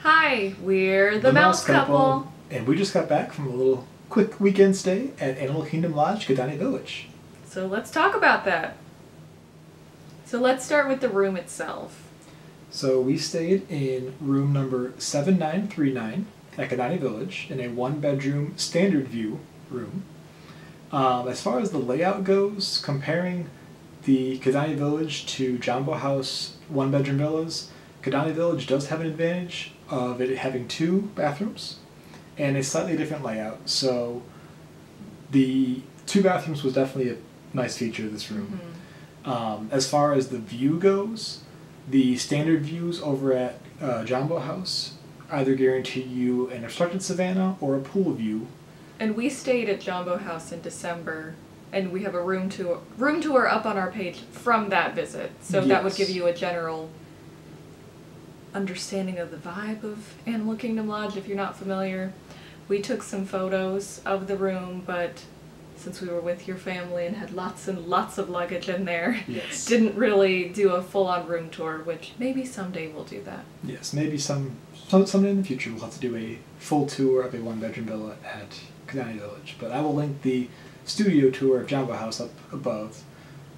Hi, we're the Mouse Couple. And we just got back from a little quick weekend stay at Animal Kingdom Lodge, Kidani Village. So let's talk about that. So let's start with the room itself. So we stayed in room number 7939 at Kidani Village in a one-bedroom standard view room. As far as the layout goes, comparing the Kidani Village to Jambo House one-bedroom villas, Kidani Village does have an advantage of it having two bathrooms and a slightly different layout. So the two bathrooms was definitely a nice feature of this room. As far as the view goes, the standard views over at Jambo House either guarantee you an obstructed savanna or a pool view. And we stayed at Jambo House in December, and we have a room tour up on our page from that visit. So that would give you a general understanding of the vibe of Animal Kingdom Lodge if you're not familiar. We took some photos of the room, but since we were with your family and had lots and lots of luggage in there, didn't really do a full-on room tour, which maybe someday we'll do that. Yes, maybe someday in the future we'll have to do a full tour of a one-bedroom villa at Kidani Village. But I will link the studio tour of Jambo House up above.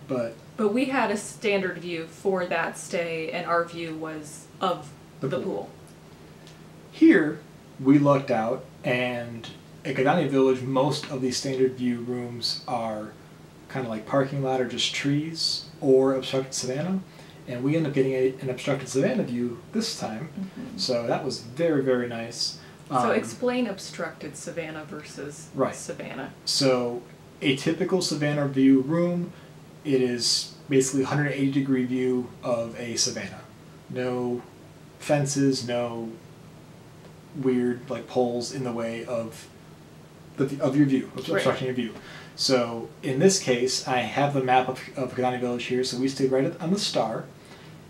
But we had a standard view for that stay, and our view was of the pool. Here, we looked out, and at Kadani Village, most of these standard view rooms are kind of like parking lot or just trees or obstructed savanna, and we ended up getting an obstructed savanna view this time, so that was very, very nice. So explain obstructed savanna versus savanna. So a typical savanna view room, it is basically 180-degree view of a savanna. No fences, no weird like poles in the way of your view, obstructing your view. So in this case, I have the map of Kidani Village here, so we stayed right on the star,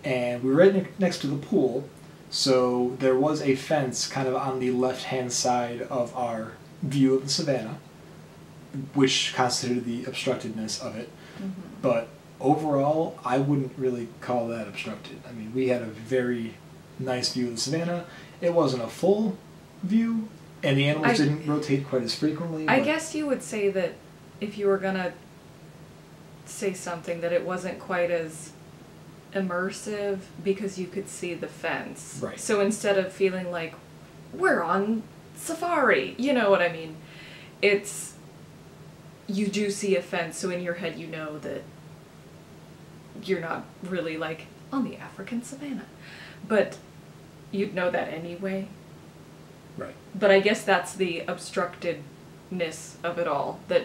and we were right next to the pool, so there was a fence kind of on the left-hand side of our view of the savanna, which constituted the obstructedness of it. But overall, I wouldn't really call that obstructed. I mean, we had a very nice view of the savanna. It wasn't a full view, and the animals didn't rotate quite as frequently. I guess you would say that if you were gonna say something, that it wasn't quite as immersive because you could see the fence. Right. So instead of feeling like we're on safari, you know what I mean? You do see a fence, so in your head you know that you're not really like on the African savanna. But you'd know that anyway. Right. But I guess that's the obstructedness of it all, that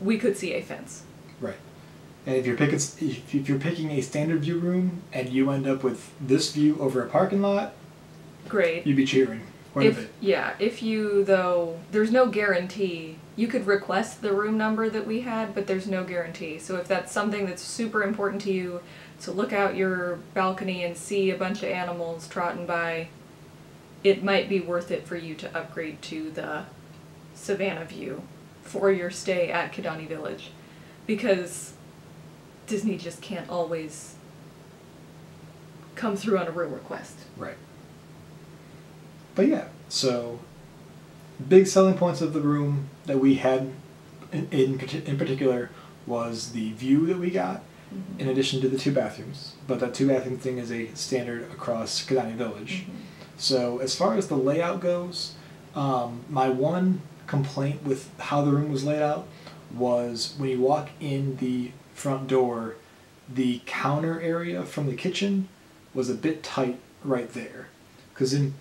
we could see a fence. Right. And if you're picking a standard view room and you end up with this view over a parking lot, great. You'd be cheering quite a bit. Yeah, if you, though, there's no guarantee. You could request the room number that we had, but there's no guarantee. So if that's something that's super important to you, to look out your balcony and see a bunch of animals trotting by, it might be worth it for you to upgrade to the Savannah view for your stay at Kidani Village, because Disney just can't always come through on a real request. Right. But yeah, so big selling points of the room that we had in particular was the view that we got, in addition to the two bathrooms. But that two bathroom thing is a standard across Kidani Village. So as far as the layout goes, my one complaint with how the room was laid out was when you walk in the front door, the counter area from the kitchen was a bit tight right there. Because in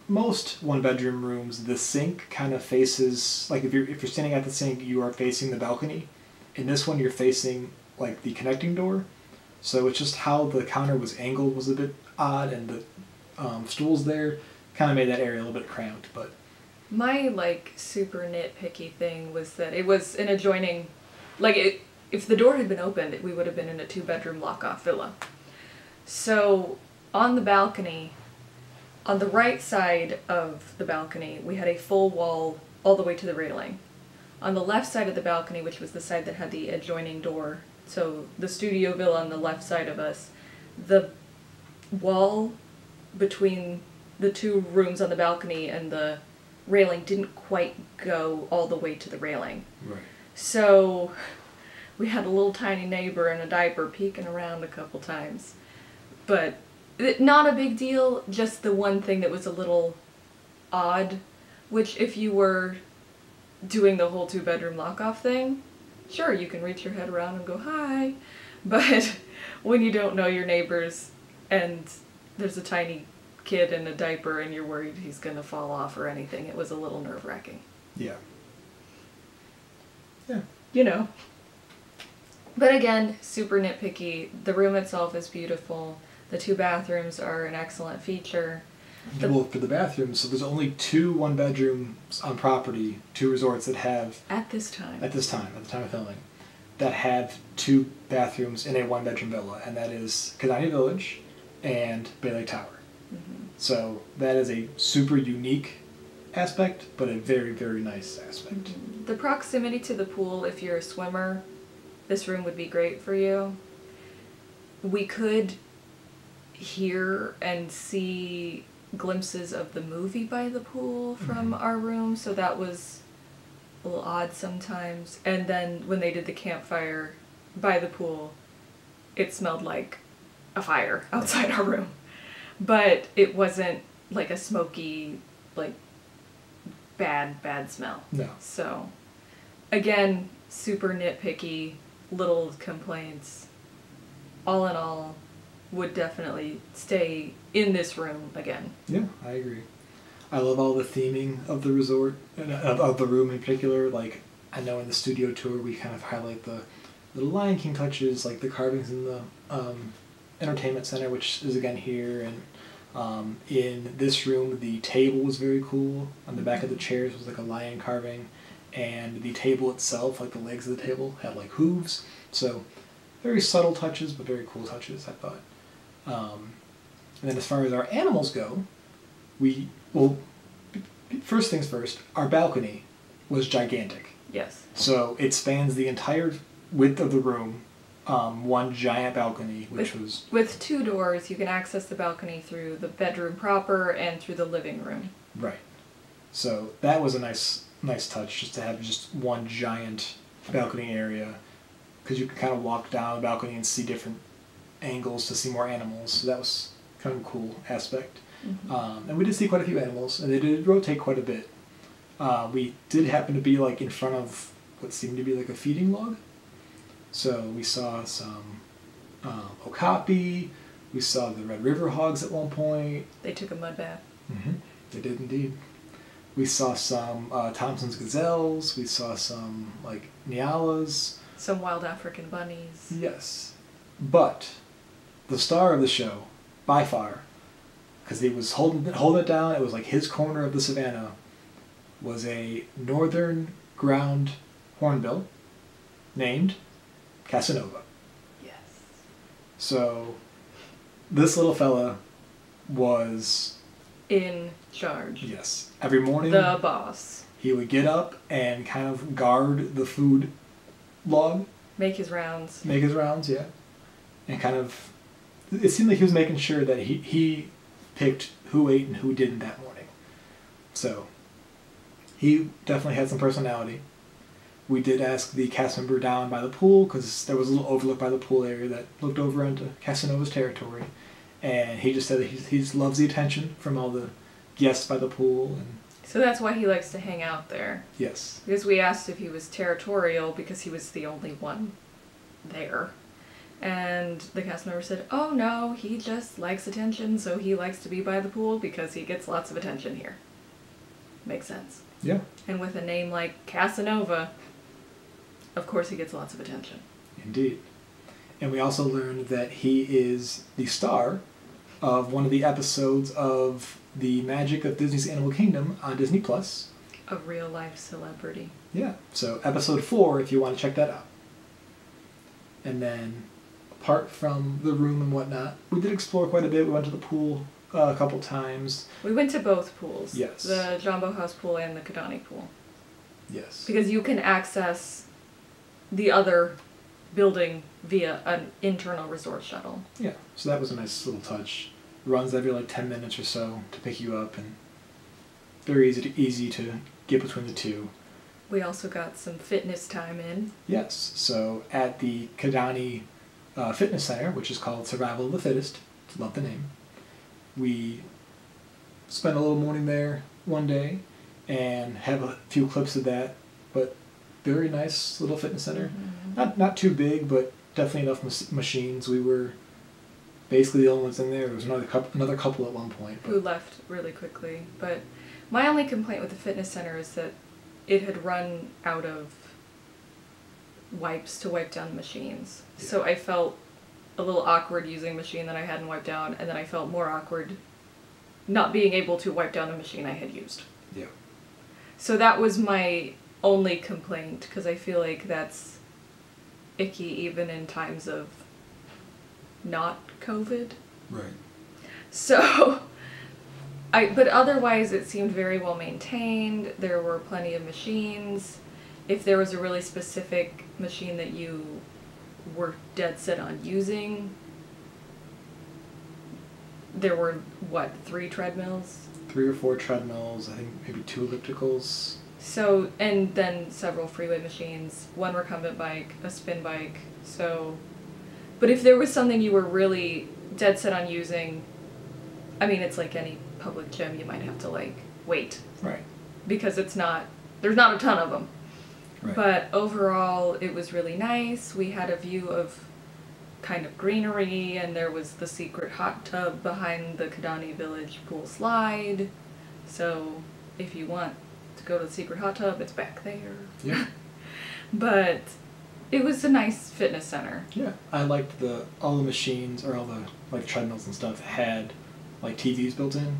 most one-bedroom rooms, the sink kind of faces, like if you're standing at the sink, you are facing the balcony. In this one, you're facing like the connecting door. So it's just how the counter was angled was a bit odd, and the stools there kind of made that area a little bit cramped. But my like super nitpicky thing was that it was an adjoining, like if the door had been opened, we would have been in a 2-bedroom lock-off villa. So on the balcony, on the right side of the balcony, we had a full wall all the way to the railing. On the left side of the balcony, which was the side that had the adjoining door, so the studio villa on the left side of us, the wall between the two rooms on the balcony and the railing didn't quite go all the way to the railing. Right. So we had a little tiny neighbor in a diaper peeking around a couple times. But not a big deal, just the one thing that was a little odd, which if you were doing the whole 2-bedroom lock-off thing, sure, you can reach your head around and go, hi. But when you don't know your neighbors and there's a tiny kid in a diaper and you're worried he's going to fall off or anything, it was a little nerve-wracking. Yeah. Yeah. You know. But again, super nitpicky. The room itself is beautiful. The 2 bathrooms are an excellent feature. Well, for the bathrooms, so there's only 2 1-bedrooms on property, 2 resorts that have... At this time of filming, that have 2 bathrooms in a 1-bedroom villa, and that is Kidani Village and Bay Lake Tower. Mm-hmm. So that is a super unique aspect, but a very, very nice aspect. Mm-hmm. The proximity to the pool, if you're a swimmer, this room would be great for you. We could hear and see glimpses of the movie by the pool from our room, so that was a little odd sometimes. And then when they did the campfire by the pool, it smelled like a fire outside our room. But it wasn't like a smoky, like, bad smell. No. So, again, super nitpicky, little complaints. All in all, would definitely stay in this room again. Yeah, I agree. I love all the theming of the resort, and of the room in particular. Like, I know in the studio tour we kind of highlight the little Lion King touches, like the carvings in the entertainment center, which is again here, and in this room the table was very cool. On the back of the chairs was like a lion carving, and the table itself, like the legs of the table, had like hooves. So very subtle touches, but very cool touches, I thought. And then as far as our animals go, first things first, our balcony was gigantic. Yes. So it spans the entire width of the room, one giant balcony, With 2 doors, you can access the balcony through the bedroom proper and through the living room. Right. So that was a nice touch, just to have just one giant balcony area, because you could kind of walk down the balcony and see different angles to see more animals. So that was kind of a cool aspect. Mm-hmm. And we did see quite a few animals, and they did rotate quite a bit. We did happen to be like in front of what seemed to be like a feeding log. So we saw some okapi, we saw the Red River hogs at one point. They took a mud bath. Mm-hmm. They did indeed. We saw some Thompson's gazelles, we saw some like nyalas. Some wild African bunnies. Yes. But the star of the show, by far, because he was holding it down, it was like his corner of the savannah, was a northern ground hornbill named Casanova. Yes. So this little fella was in charge. Yes. Every morning, the boss. He would get up and kind of guard the food log. Make his rounds, yeah. And kind of, it seemed like he was making sure that he picked who ate and who didn't that morning. So, he definitely had some personality. We did ask the cast member down by the pool, because there was a little overlook by the pool area that looked over into Casanova's territory. And he just said that he loves the attention from all the guests by the pool. And so that's why he likes to hang out there. Yes. Because we asked if he was territorial, because he was the only one there. And the cast member said, oh no, he just likes attention, so he likes to be by the pool because he gets lots of attention here. Makes sense. Yeah. And with a name like Casanova, of course he gets lots of attention. Indeed. And we also learned that he is the star of one of the episodes of The Magic of Disney's Animal Kingdom on Disney+. A real-life celebrity. Yeah. So episode 4, if you want to check that out. And then, apart from the room and whatnot, we did explore quite a bit. We went to the pool a couple times. We went to both pools. Yes. The Jumbo House pool and the Kadani pool. Yes. Because you can access the other building via an internal resort shuttle. Yeah. So that was a nice little touch. runs every like 10 minutes or so to pick you up, and very easy to get between the two. We also got some fitness time in. Yes, so at the Kidani Fitness Center, which is called Survival of the Fittest, love the name, we spent a little morning there one day and have a few clips of that, but very nice little fitness center. Not too big, but definitely enough machines. We were basically the only ones in there. There was another couple at one point. Who left really quickly. But my only complaint with the fitness center is that it had run out of wipes to wipe down the machines. Yeah. So I felt a little awkward using a machine that I hadn't wiped down, and then I felt more awkward not being able to wipe down a machine I had used. Yeah. So that was my only complaint, because I feel like that's icky even in times of not COVID. Right. So, but otherwise it seemed very well maintained. There were plenty of machines. If there was a really specific machine that you were dead set on using, there were, 3 treadmills? 3 or 4 treadmills, I think maybe 2 ellipticals. So, and then several freeway machines, 1 recumbent bike, a spin bike. So, but if there was something you were really dead set on using, I mean, it's like any public gym, you might have to like wait. Right. Because there's not a ton of them. Right. But overall, it was really nice. We had a view of kind of greenery, and there was the secret hot tub behind the Kidani Village pool slide. So if you want to go to the secret hot tub, it's back there. Yeah. But it was a nice fitness center. Yeah, I liked all the machines, or all the like treadmills and stuff had like TVs built in.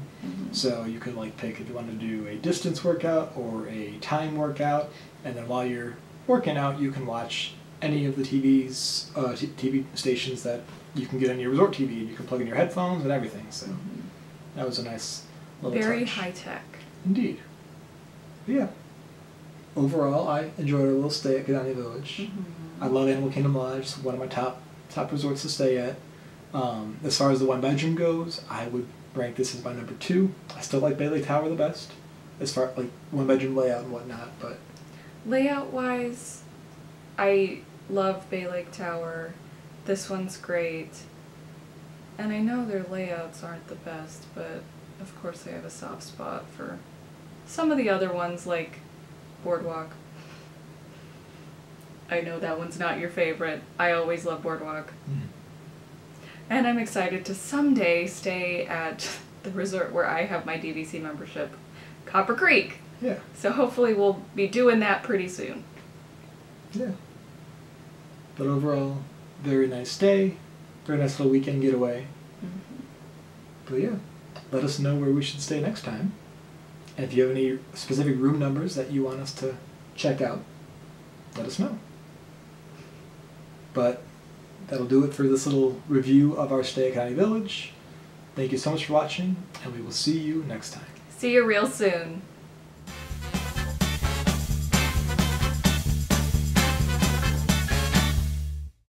So you could like pick if you wanted to do a distance workout or a time workout, and then while you're working out, you can watch any of the TV stations that you can get on your resort TV, and you can plug in your headphones and everything. So that was a nice little Very touch. high tech. Indeed. But yeah. Overall, I enjoyed our little stay at Kidani Village. I love Animal Kingdom Lodge. It's one of my top resorts to stay at. As far as the 1-bedroom goes, I would rank this as my number 2. I still like Bay Lake Tower the best, as far like 1-bedroom layout and whatnot. But layout wise, I love Bay Lake Tower. This one's great. And I know their layouts aren't the best, but of course they have a soft spot for some of the other ones, like Boardwalk. I know that one's not your favorite. I always love Boardwalk. And I'm excited to someday stay at the resort where I have my DVC membership, Copper Creek. Yeah. So hopefully we'll be doing that pretty soon. Yeah. But overall, very nice stay. Very nice little weekend getaway. But yeah, let us know where we should stay next time. And if you have any specific room numbers that you want us to check out, let us know. But that'll do it for this little review of our stay at Kidani Village. Thank you so much for watching, and we will see you next time. See you real soon.